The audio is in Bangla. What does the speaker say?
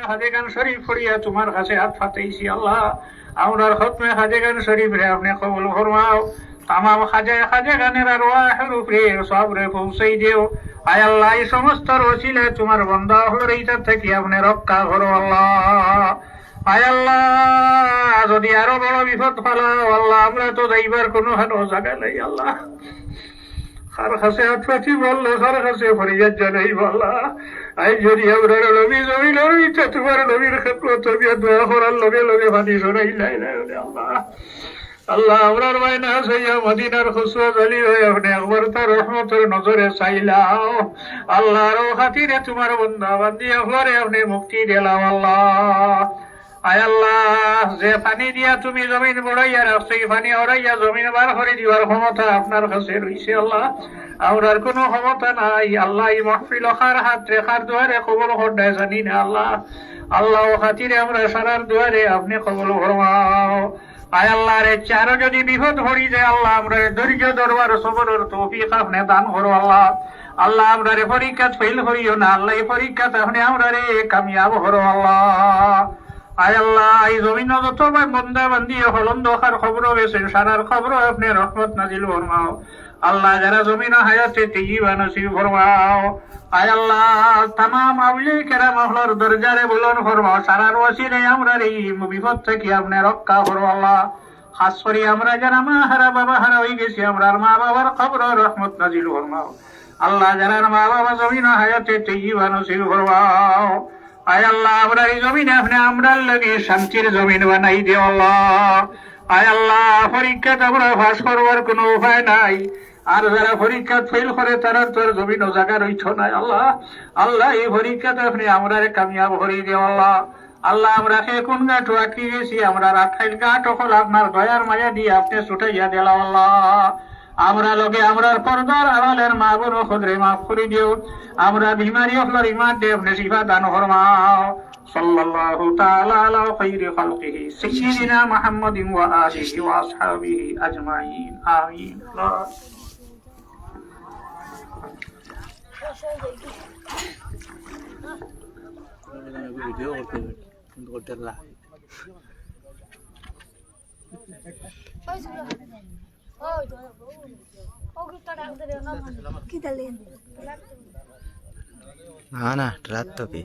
হাজে গান শরীফ পড়িয়া তোমার কাছে হাত পাতাইছি আল্লাহ। আমরার খতমে হাজে গান শরীফ রে আপনি কবুল ফরমাও। তামাম খাজে গানের আর ওয়াহের উপরে সবরে পৌঁছাই দেও। আয় আল্লাহ, এই সমস্ত রসিলে তোমার বন্ধা হলো এইটার থেকে আপনি রক্ষা করো আল্লাহ। আয় আল্লাহ, যদি আরো বড় বিপদ ফালাও আল্লাহ, আমরা তো যাইবার কোনো হানো জায়গা নেই আল্লাহ। কার কাছে আটপাটি বললো, কার কাছে ফরিয়াদ জানাই বললা। আই যদি আমরা নবী জমিন ইচ্ছা তোমার নবীর ক্ষেত্রে তবিয়া দোয়া করার লগে লগে পানি শোনাই নাই আল্লাহ। আল্লাহ, আমরার মায়না সাইয়া মদিনার খুশবা জালি হয়ে আপনি একবার তার রহমতের নজরে চাইলাও আল্লাহর খাতিরে তোমার বন্ধা বান্দি একবারে আপনি মুক্তি দিলাম আল্লাহ। আয় আল্লাহ, যে পানি দিয়া তুমি জমিন বড়াইয়া রাখছো, এই পানি ওরাইয়া জমিন বার করে দিবার ক্ষমতা আপনার কাছে রয়েছে আল্লাহ। আমরার কোনো ক্ষমতা নাই আল্লাহ। এই মাহফিল খার হাত রেখার দুয়ারে কবল হড্ডায় জানি না আল্লাহ। আল্লাহ খাতিরে আমরা সারার দুয়ারে আপনি কবল ফরমাও। আয় আল্লাহ রে, চারো যদি বিপদ হরি যায় আল্লাহ, আমরা ধৈর্য দরবার সবরের তৌফিক আপনি দান করো আল্লাহ। আল্লাহ, আমরা রে পরীক্ষা ফেল করিও না আল্লাহ। এই পরীক্ষা আপনি আমরা রে কামিয়াব করো আল্লাহ। আয় আল্লাহ, এই জমিন যত বন্দা বান্দি হলন দোকার খবর গেছে সারার খবর আপনি রহমত নাজিল ফরমাও আল্লাহ। যারা জমিন হায়াতে তেজিবা নসিব ফরমাও। আয় আল্লাহ, তামাম আউলিয়া কেরাম আল্লাহর দরজারে বুলন ফরমাও। সারার ওয়াসিলে আমরা এই বিপদ থেকে আপনি রক্ষা করো আল্লাহ। খাস করে আমরা যারা মা হারা বাবা হারা হয়ে গেছি, আমরা মা বাবার খবর রহমত নাজিল ফরমাও আল্লাহ। যারা মা বাবা জমিন হায়াতে তেজিবা নসিব ফরমাও। আয় আল্লাহ, আমরা এই জমিন আপনি আমরার লাগে শান্তির জমিন বানাই দিও আল্লাহ। আয় আল্লাহ, পরীক্ষা আমরা ফাঁস করবার কোনো উপায় নাই। আর যারা পরীক্ষা ফেল করে তারা তোর জমিন ও জায়গা রইছ নাই আল্লাহ। আল্লাহ, এই পরীক্ষাতে আপনি আমরা কামিয়াব করে দিও আল্লাহ। আল্লাহ, আমরা কোন গাঁট আটকে গেছি, আমরা রাখাইল গাঁট হল আপনার দয়ার মায়া দিয়ে আপনি ছুটাইয়া দিলাম আল্লাহ। আমরা লগে আমরার পর্দার আড়ালের মা বোন খদরে মাফ করে দিও। আমরা বিমারি হলার ইমান দিয়ে আপনি শিফা দান ফরমাও। সাল্লাল্লাহু তাআলা আলা খায়রি খালকিহি সাইয়্যিদিনা মুহাম্মাদিন ওয়া আলিহি ওয়া আসহাবিহি আজমাইন। আমিন। ভিডিও করতে না না রাত তবে